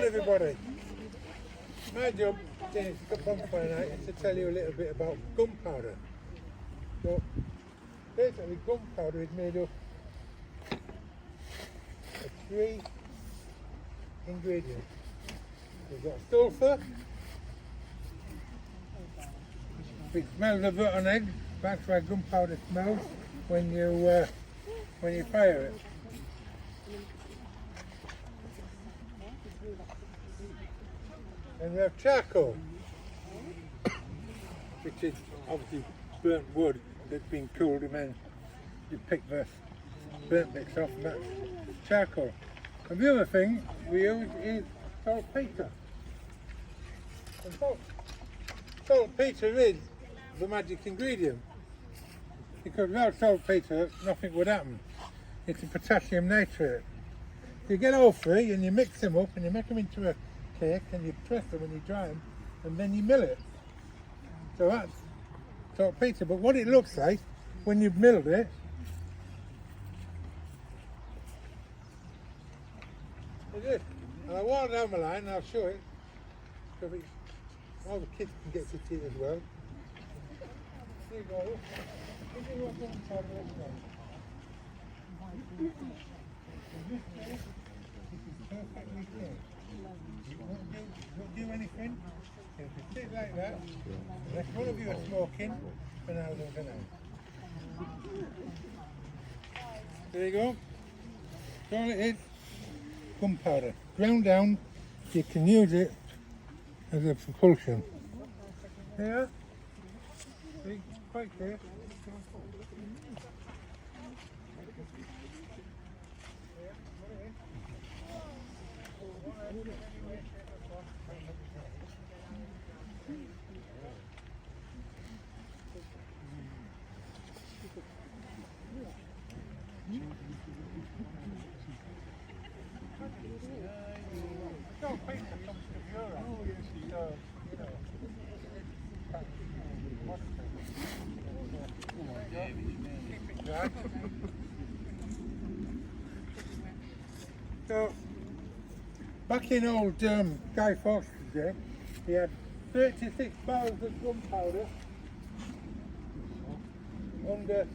on, everybody. My job is to bonfire night is to tell you a little bit about gunpowder. So basically gunpowder is made up of 3 ingredients. We've got sulphur, which smells of rotten egg. That's why gunpowder smells when you fire it. And we have charcoal, which is obviously burnt wood that's been cooled, and then you pick the burnt bits off, and that's charcoal. And the other thing we use is saltpetre. And saltpetre is the magic ingredient, because without saltpetre nothing would happen. It's a potassium nitrate. You get all 3 and you mix them up and you make them into a cake and you press them and you dry them and then you mill it. So that's saltpetre. But what it looks like when you've milled it is this. And I'll walk down the line and I'll show it so that all the kids can get to see it as well. There you go. This is what gunpowder looks like. This is perfectly clean. Don't do anything. If you sit like that, unless one of you are smoking, then I'll do it now. There you go. That's all it is. Gunpowder. Ground down, you can use it as a propulsion. Here, see, quite clear. So, back in old Guy Fawkes' day, he had 36 barrels of gunpowder under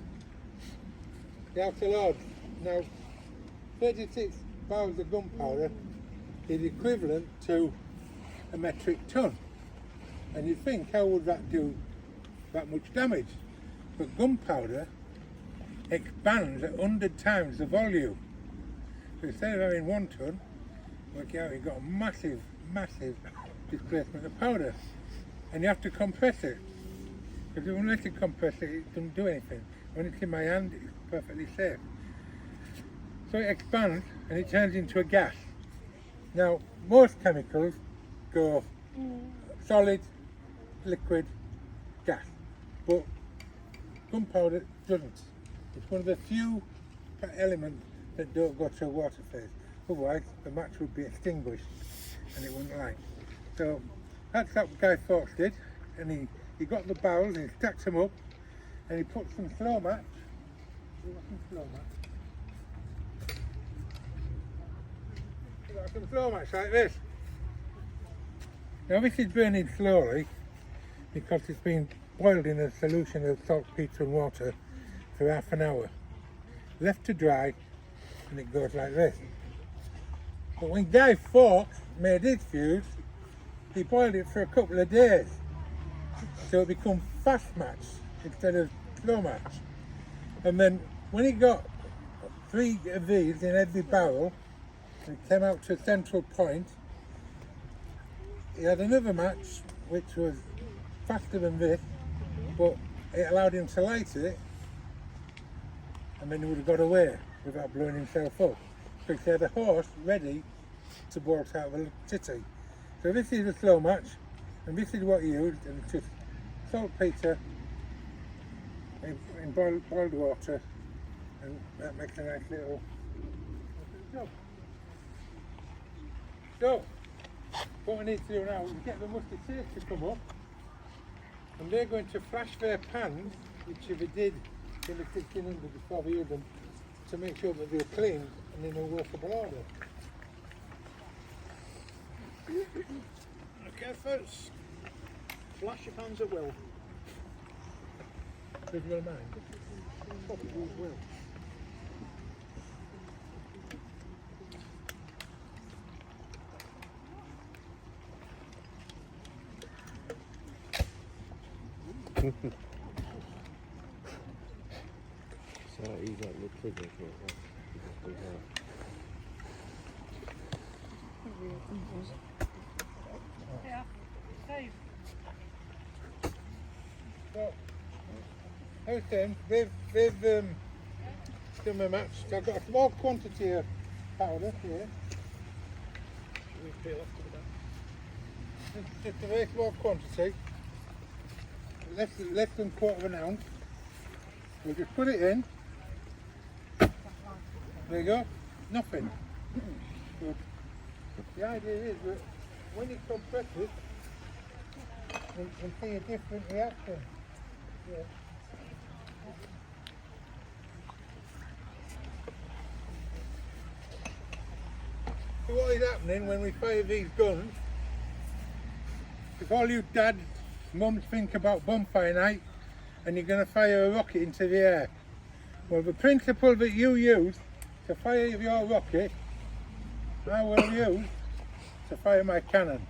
the outer lodge. Now, 36 barrels of gunpowder is equivalent to a metric ton. And you think, how would that do that much damage? But gunpowder expands at 100 times the volume. So instead of having 1 ton, work out you've got a massive displacement of powder. And you have to compress it. Because unless you compress it, it doesn't do anything. When it's in my hand, it's perfectly safe. So it expands and it turns into a gas. Now, most chemicals go solid, liquid, gas. But gunpowder doesn't. It's one of the few elements that don't go through a water phase. Otherwise, the match would be extinguished and it wouldn't light. So that's what Guy Fawkes did. And he got the barrels and he stacked them up and he put some slow match. Some slow match like this. Now this is burning slowly because it's been boiled in a solution of saltpetre and water for half an hour. Left to dry and it goes like this. But when Guy Fawkes made his fuse, he boiled it for a couple of days. So it became fast match instead of slow match. And then when he got 3 of these in every barrel, and it came out to a central point, he had another match which was faster than this, but it allowed him to light it, and then he would have got away without blowing himself up. Because he had a horse ready to bolt out the titty. So this is a slow match, and this is what he used, and it's just saltpetre in boiled water, and that makes a nice little job. So, what we need to do now is get the musketeers to come up, and they're going to flash their pans, which they did in the 1600 before we used them, to make sure that they're clean and in a workable order. Okay, folks. Flash your pans at will. Have you got a mind? Probably will. So he's like the trigger for it. Yeah, Dave. So, how's them? They've done my match. I've got a small quantity of powder here. We peel off to the back. Just a very small quantity. Less than quarter of an ounce. We'll just put it in. There you go. Nothing. Good. The idea is that when it compresses, we'll see a different reaction. Yeah. So what is happening when we fire these guns? If all you dads, mums think about bonfire night and you're going to fire a rocket into the air. Well, the principle that you use to fire your rocket, I will use to fire my cannon.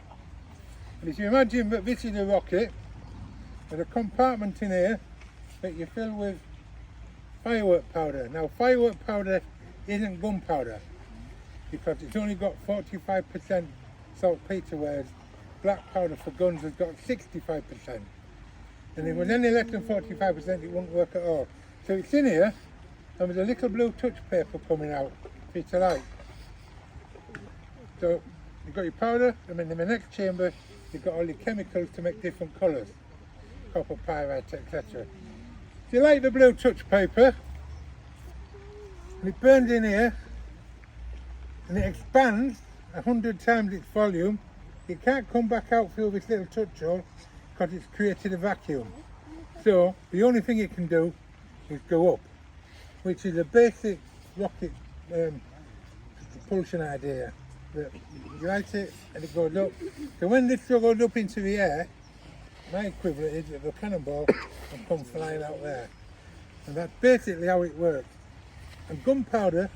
And if you imagine that this is a rocket with a compartment in here that you fill with firework powder. Now, firework powder isn't gunpowder because it's only got 45% saltpeter, whereas black powder for guns has got 65%. And if it was any less than 45%, it wouldn't work at all. So it's in here, and there's a little blue touch paper coming out for you to light. So you've got your powder, and then in the next chamber, you've got all your chemicals to make different colours. Copper, pyrite, etc. So you light the blue touch paper, and it burns in here, and it expands 100 times its volume. It can't come back out through this little touch hole because it's created a vacuum. So the only thing it can do is go up, which is a basic rocket propulsion idea. That you light it and it goes up. So when this goes up into the air, my equivalent is that the cannonball will come flying out there. And that's basically how it works. And gunpowder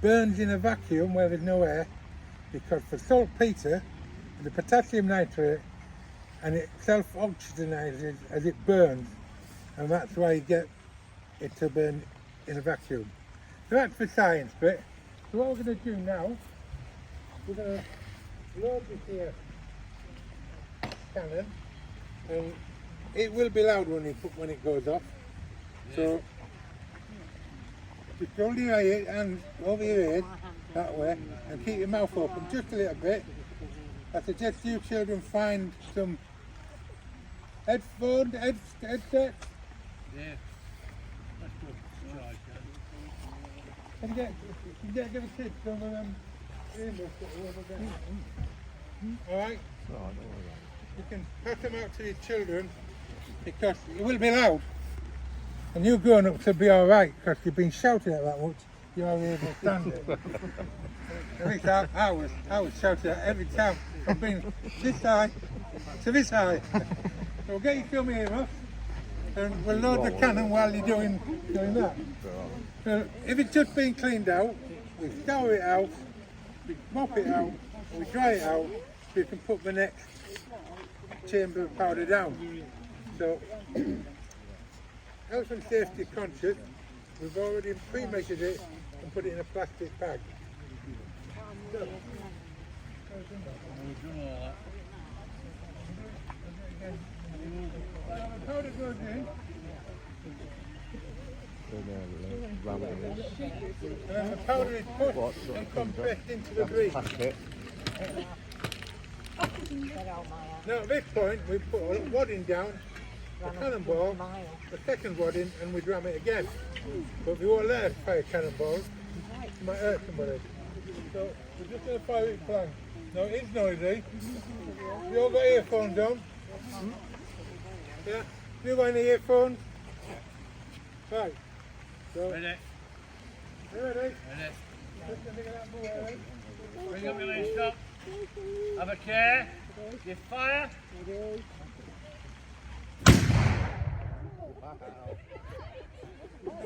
burns in a vacuum where there's no air because for saltpeter, the potassium nitrate, and it self-oxygenizes as it burns, and that's why you get it to burn in a vacuum. So that's the science bit. So what we're going to do now, we're going to load this here cannon, and it will be loud when it goes off. So just hold your hand over your ears that way, and keep your mouth open just a little bit. I suggest you children find some headsets. Yeah. That's good. And get the kids some of them earmuffs that are over there. Alright? You can pass them out to your children because it will be loud. And you grown up to be alright because you've been shouting at that much, you're able to stand it. At least I was shouting at every time from being this high to this high. So we'll get you some earmuffs and we'll load the cannon while you're doing that. So if it's just been cleaned out, we scour it out, we mop it out, we dry it out, so you can put the next chamber of powder down. So, health and safety conscious, we've already pre-measured it and put it in a plastic bag. So, the powder goes in. And the powder is pushed and compressed into the grease. Now at this point we put a wadding down, the cannonball, the second wadding, and we ram it again. But we won't let us fire cannonballs, it might hurt somebody. So we're just going to fire it blank. Now it is noisy. You all got earphones on? Yeah? You got any earphones? Right. So, Ready? you ready? Ready. Just gonna get that boy, ready? Bring up your legs, stop. Have a care. Give fire.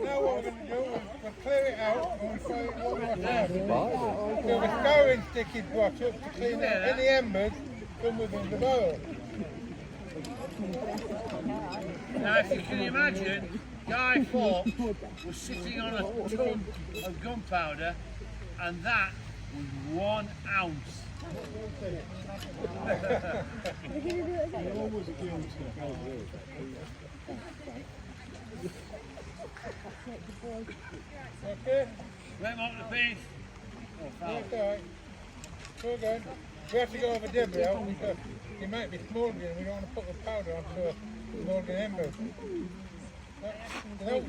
Now what we're going to do is we'll clear it out and we'll fire it one more time. So the scouring stick is brought up to clean out any embers from within the bowl. Now, if you can imagine, Guy Fawkes was sitting on a ton of gunpowder, and that was 1 ounce. Okay? Let him off the piece. That's alright. Go again. We have to go over debris out because it might be smouldering and we don't want to put the powder onto a smouldering ember.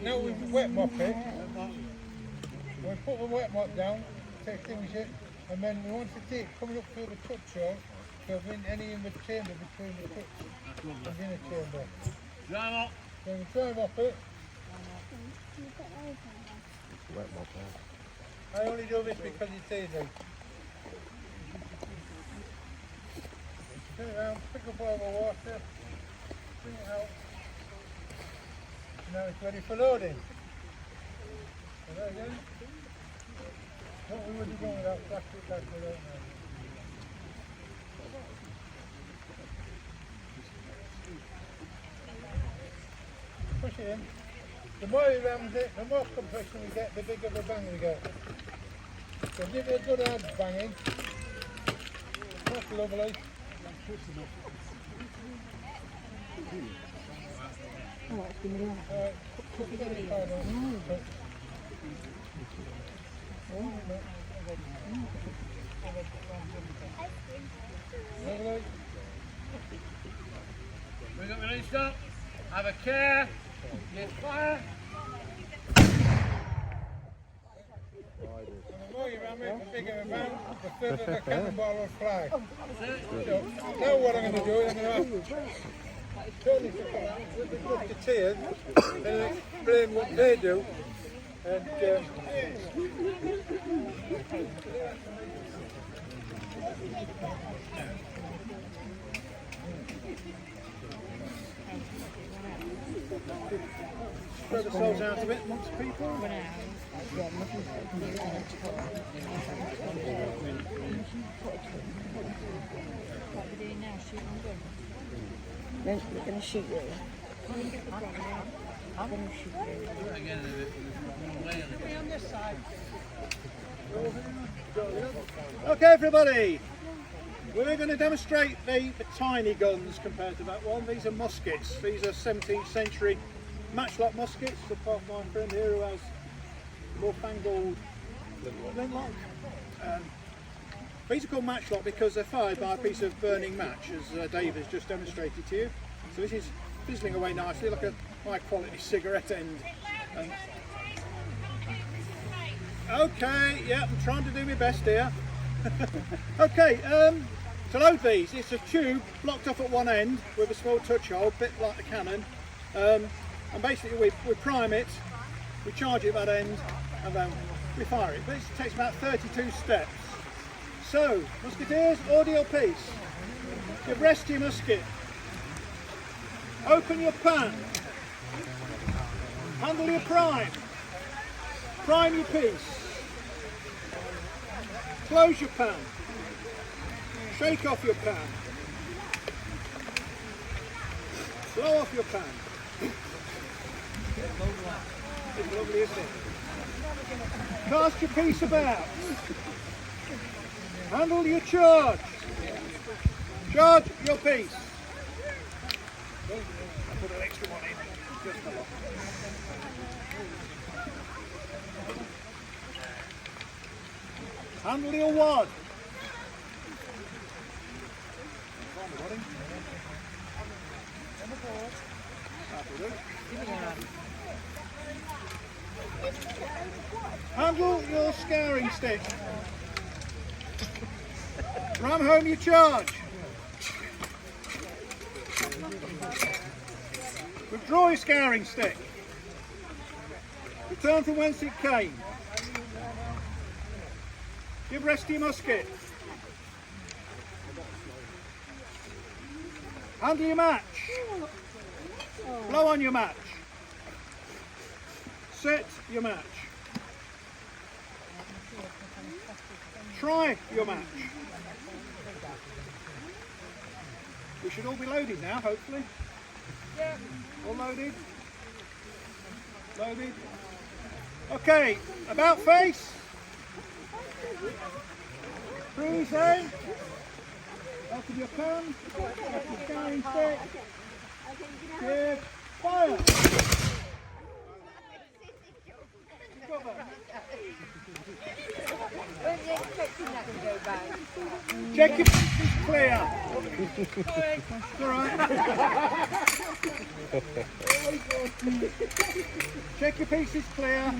Now we wet mop it. We put the wet mop down to extinguish it, and then we want to see it coming up through the touch hole, so there's any in the chamber between the touch and the inner chamber. Dry him up. Then we dry mop it. Wet mop there. I only do this because it's easy. Turn it around, pick up all the water, bring it out. Now it's ready for loading. So there again. What we would have done without plastic bags without now. Push it in. The more you rams it, the more compression we get, the bigger the bang we get. So give it a good hard banging. That's lovely. Lovely. Bring up the least up. Have a care. Give fire. The more you ram it, the bigger the bang, the further the cannonball will fly. So now what I'm going to do is I'm going to turn this around with the musketeers and explain what they do. And Spread ourselves out a bit amongst people. We're going to shoot you. Again, Okay, everybody. We're going to demonstrate the tiny guns compared to that one. These are muskets. These are 17th century matchlock muskets, apart from my friend here who has more fangled flintlock. These are called matchlock because they're fired by a piece of burning match, as Dave has just demonstrated to you. So this is fizzling away nicely, like a high quality cigarette end. Okay, yeah, I'm trying to do my best here. Okay, to load these, it's a tube blocked off at one end with a small touch hole, a bit like the cannon. And basically we prime it, we charge it at that end, and then we fire it. But it takes about 32 steps. So, musketeers, order your piece. Give rest to your musket. Open your pan. Handle your prime. Prime your piece. Close your pan. Shake off your pan. Blow off your pan. It's lovely, isn't it? Cast your piece about. Handle your charge. Charge your piece. I'll put an extra one in. Just a lot. Handle your wad. Handle your scouring stick. Ram home your charge. Withdraw your scouring stick. Return from whence it came. Give rest to your musket. Handle your match. Blow on your match. Set your match. Try your match. We should all be loaded now, hopefully. All loaded? Loaded? Okay, about face. Freeze in. Open your pen. Open your scanning stick. Give fire. Cover. Check your pieces clear. It's alright. Check your pieces clear.